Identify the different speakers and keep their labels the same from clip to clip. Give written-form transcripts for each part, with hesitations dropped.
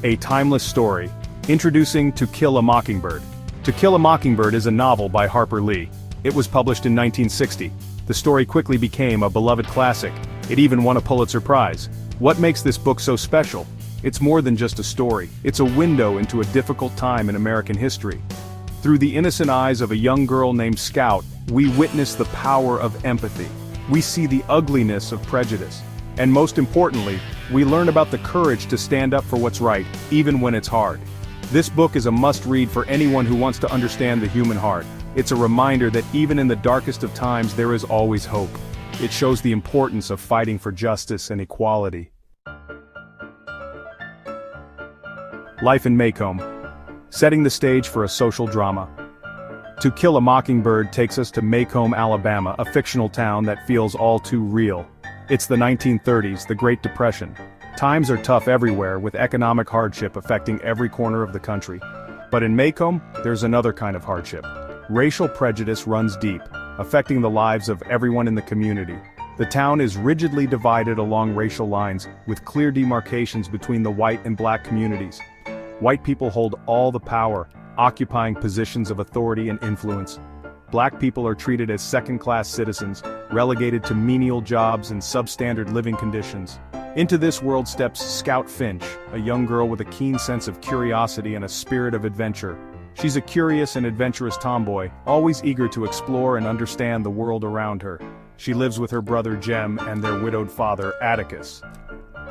Speaker 1: A timeless story. Introducing To Kill a Mockingbird. To Kill a Mockingbird is a novel by Harper Lee. It was published in 1960. The story quickly became a beloved classic. It even won a Pulitzer Prize. What makes this book so special? It's more than just a story. It's a window into a difficult time in American history. Through the innocent eyes of a young girl named Scout, we witness the power of empathy. We see the ugliness of prejudice. And most importantly, we learn about the courage to stand up for what's right, even when it's hard. This book is a must-read for anyone who wants to understand the human heart. It's a reminder that even in the darkest of times there is always hope. It shows the importance of fighting for justice and equality. Life in Maycomb. Setting the stage for a social drama. To Kill a Mockingbird takes us to Maycomb, Alabama, a fictional town that feels all too real. It's the 1930s, the Great Depression. Times are tough everywhere, with economic hardship affecting every corner of the country. But in Maycomb, there's another kind of hardship. Racial prejudice runs deep, affecting the lives of everyone in the community. The town is rigidly divided along racial lines, with clear demarcations between the white and black communities. White people hold all the power, occupying positions of authority and influence. Black people are treated as second-class citizens, relegated to menial jobs and substandard living conditions. Into this world steps Scout Finch, a young girl with a keen sense of curiosity and a spirit of adventure. She's a curious and adventurous tomboy, always eager to explore and understand the world around her. She lives with her brother Jem and their widowed father, Atticus.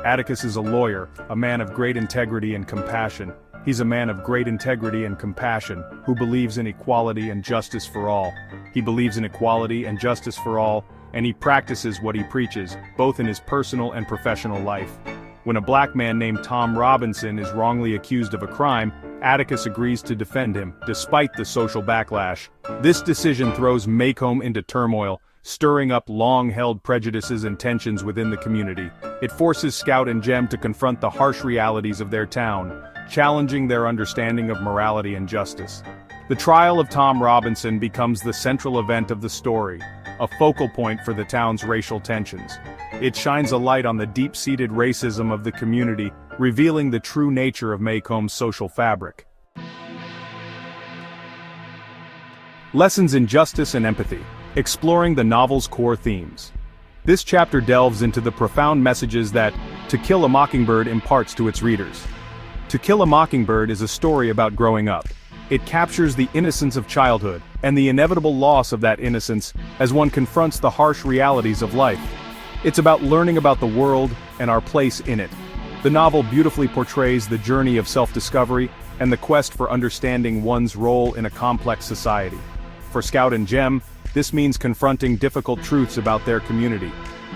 Speaker 1: Atticus is a lawyer, a man of great integrity and compassion. He's a man of great integrity and compassion, who believes in equality and justice for all. He believes in equality and justice for all, and he practices what he preaches, both in his personal and professional life. When a black man named Tom Robinson is wrongly accused of a crime, Atticus agrees to defend him, despite the social backlash. This decision throws Maycomb into turmoil, stirring up long-held prejudices and tensions within the community. It forces Scout and Jem to confront the harsh realities of their town, challenging their understanding of morality and justice. The trial of Tom Robinson becomes the central event of the story, a focal point for the town's racial tensions. It shines a light on the deep-seated racism of the community, revealing the true nature of Maycomb's social fabric. Lessons in Justice and Empathy. Exploring the novel's core themes. This chapter delves into the profound messages that To Kill a Mockingbird imparts to its readers. To Kill a Mockingbird is a story about growing up. It captures the innocence of childhood, and the inevitable loss of that innocence as one confronts the harsh realities of life. It's about learning about the world and our place in it. The novel beautifully portrays the journey of self-discovery and the quest for understanding one's role in a complex society. For Scout and Jem, this means confronting difficult truths about their community.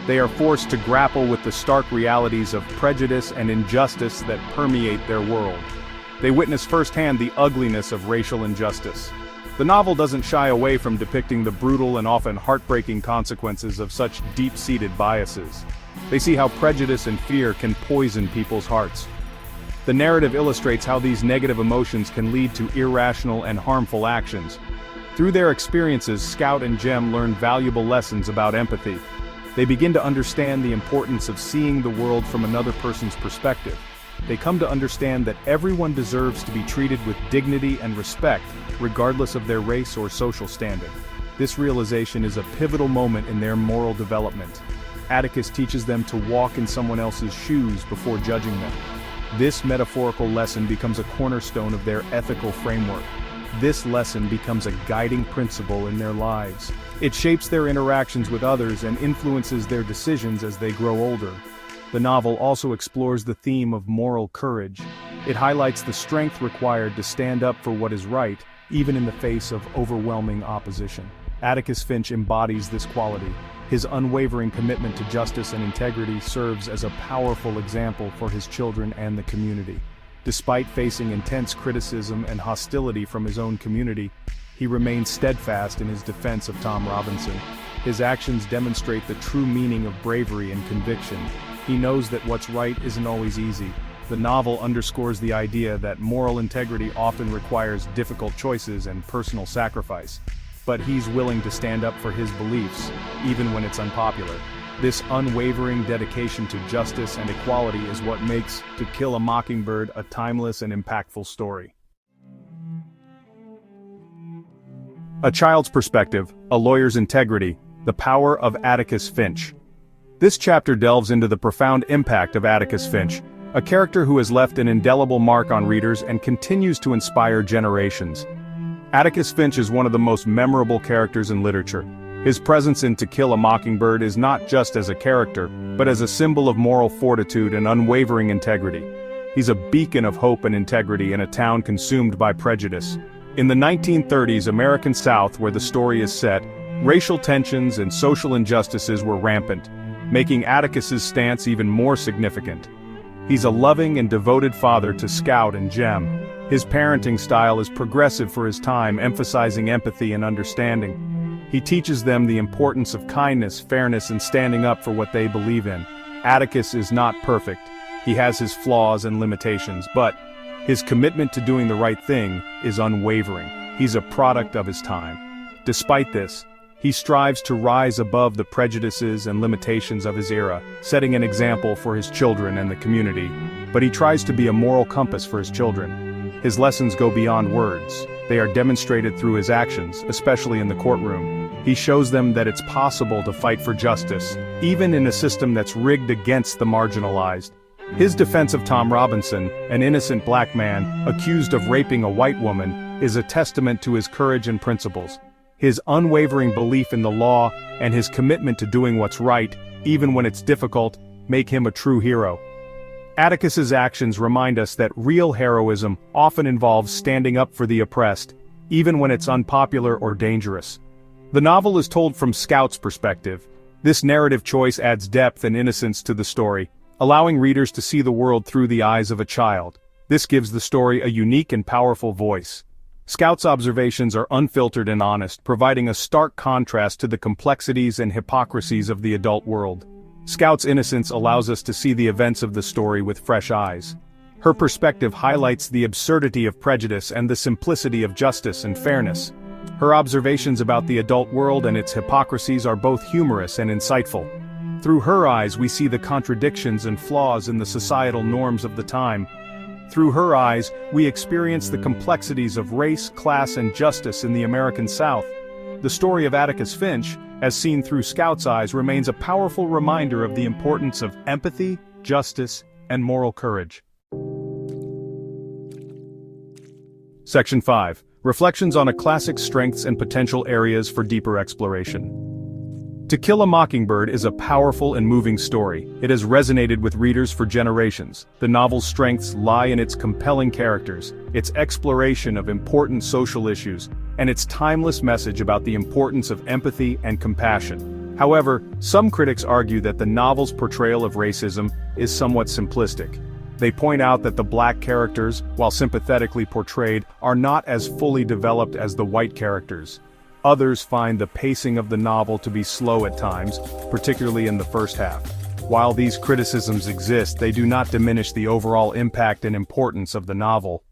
Speaker 1: They are forced to grapple with the stark realities of prejudice and injustice that permeate their world. They witness firsthand the ugliness of racial injustice. The novel doesn't shy away from depicting the brutal and often heartbreaking consequences of such deep-seated biases. They see how prejudice and fear can poison people's hearts. The narrative illustrates how these negative emotions can lead to irrational and harmful actions. Through their experiences, Scout and Jem learn valuable lessons about empathy. They begin to understand the importance of seeing the world from another person's perspective. They come to understand that everyone deserves to be treated with dignity and respect, regardless of their race or social standing. This realization is a pivotal moment in their moral development. Atticus teaches them to walk in someone else's shoes before judging them. This metaphorical lesson becomes a cornerstone of their ethical framework. This lesson becomes a guiding principle in their lives. It shapes their interactions with others and influences their decisions as they grow older. The novel also explores the theme of moral courage. It highlights the strength required to stand up for what is right, even in the face of overwhelming opposition. Atticus Finch embodies this quality. His unwavering commitment to justice and integrity serves as a powerful example for his children and the community. Despite facing intense criticism and hostility from his own community, he remains steadfast in his defense of Tom Robinson. His actions demonstrate the true meaning of bravery and conviction. He knows that what's right isn't always easy. The novel underscores the idea that moral integrity often requires difficult choices and personal sacrifice. But he's willing to stand up for his beliefs, even when it's unpopular. This unwavering dedication to justice and equality is what makes To Kill a Mockingbird a timeless and impactful story. A child's perspective, a lawyer's integrity, the power of Atticus Finch. This chapter delves into the profound impact of Atticus Finch, a character who has left an indelible mark on readers and continues to inspire generations. Atticus Finch is one of the most memorable characters in literature. His presence in To Kill a Mockingbird is not just as a character, but as a symbol of moral fortitude and unwavering integrity. He's a beacon of hope and integrity in a town consumed by prejudice. In the 1930s American South, where the story is set, racial tensions and social injustices were rampant, making Atticus's stance even more significant. He's a loving and devoted father to Scout and Jem. His parenting style is progressive for his time, emphasizing empathy and understanding. He teaches them the importance of kindness, fairness, and standing up for what they believe in. Atticus is not perfect. He has his flaws and limitations, but his commitment to doing the right thing is unwavering. He's a product of his time. Despite this, he strives to rise above the prejudices and limitations of his era, setting an example for his children and the community. But he tries to be a moral compass for his children. His lessons go beyond words. They are demonstrated through his actions, especially in the courtroom. He shows them that it's possible to fight for justice, even in a system that's rigged against the marginalized. His defense of Tom Robinson, an innocent black man accused of raping a white woman, is a testament to his courage and principles. His unwavering belief in the law and his commitment to doing what's right, even when it's difficult, make him a true hero. Atticus's actions remind us that real heroism often involves standing up for the oppressed, even when it's unpopular or dangerous. The novel is told from Scout's perspective. This narrative choice adds depth and innocence to the story, allowing readers to see the world through the eyes of a child. This gives the story a unique and powerful voice. Scout's observations are unfiltered and honest, providing a stark contrast to the complexities and hypocrisies of the adult world. Scout's innocence allows us to see the events of the story with fresh eyes. Her perspective highlights the absurdity of prejudice and the simplicity of justice and fairness. Her observations about the adult world and its hypocrisies are both humorous and insightful. Through her eyes we see the contradictions and flaws in the societal norms of the time. Through her eyes, we experience the complexities of race, class, and justice in the American South. The story of Atticus Finch, as seen through Scout's eyes, remains a powerful reminder of the importance of empathy, justice, and moral courage. Section 5. Reflections on a classic's strengths and potential areas for deeper exploration. To Kill a Mockingbird is a powerful and moving story. It has resonated with readers for generations. The novel's strengths lie in its compelling characters, its exploration of important social issues, and its timeless message about the importance of empathy and compassion. However, some critics argue that the novel's portrayal of racism is somewhat simplistic. They point out that the black characters, while sympathetically portrayed, are not as fully developed as the white characters. Others find the pacing of the novel to be slow at times, particularly in the first half. While these criticisms exist, they do not diminish the overall impact and importance of the novel.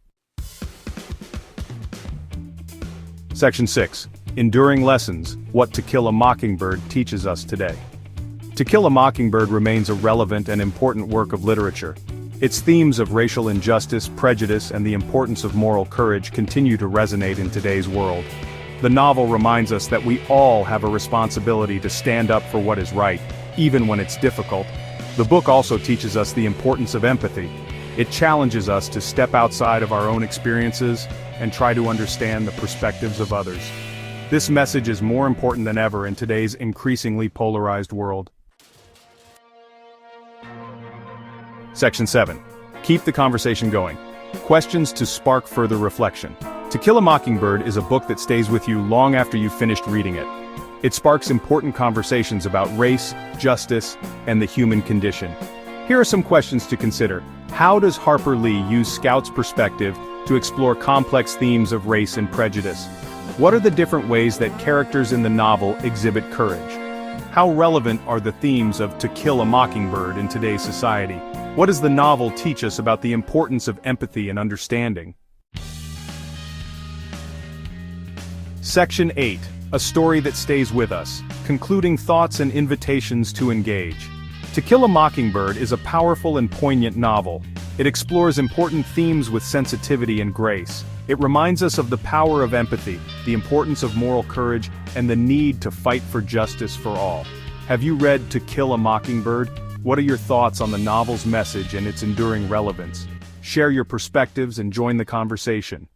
Speaker 1: Section 6. Enduring Lessons: What To Kill a Mockingbird Teaches Us Today. To Kill a Mockingbird remains a relevant and important work of literature. Its themes of racial injustice, prejudice, and the importance of moral courage continue to resonate in today's world. The novel reminds us that we all have a responsibility to stand up for what is right, even when it's difficult. The book also teaches us the importance of empathy. It challenges us to step outside of our own experiences and try to understand the perspectives of others. This message is more important than ever in today's increasingly polarized world. Section 7. Keep the conversation going. Questions to spark further reflection. To Kill a Mockingbird is a book that stays with you long after you've finished reading it. It sparks important conversations about race, justice, and the human condition. Here are some questions to consider. How does Harper Lee use Scout's perspective to explore complex themes of race and prejudice? What are the different ways that characters in the novel exhibit courage? How relevant are the themes of To Kill a Mockingbird in today's society? What does the novel teach us about the importance of empathy and understanding? Section 8. A story that stays with us, concluding thoughts and invitations to engage. To Kill a Mockingbird is a powerful and poignant novel. It explores important themes with sensitivity and grace. It reminds us of the power of empathy, the importance of moral courage, and the need to fight for justice for all. Have you read To Kill a Mockingbird? What are your thoughts on the novel's message and its enduring relevance? Share your perspectives and join the conversation.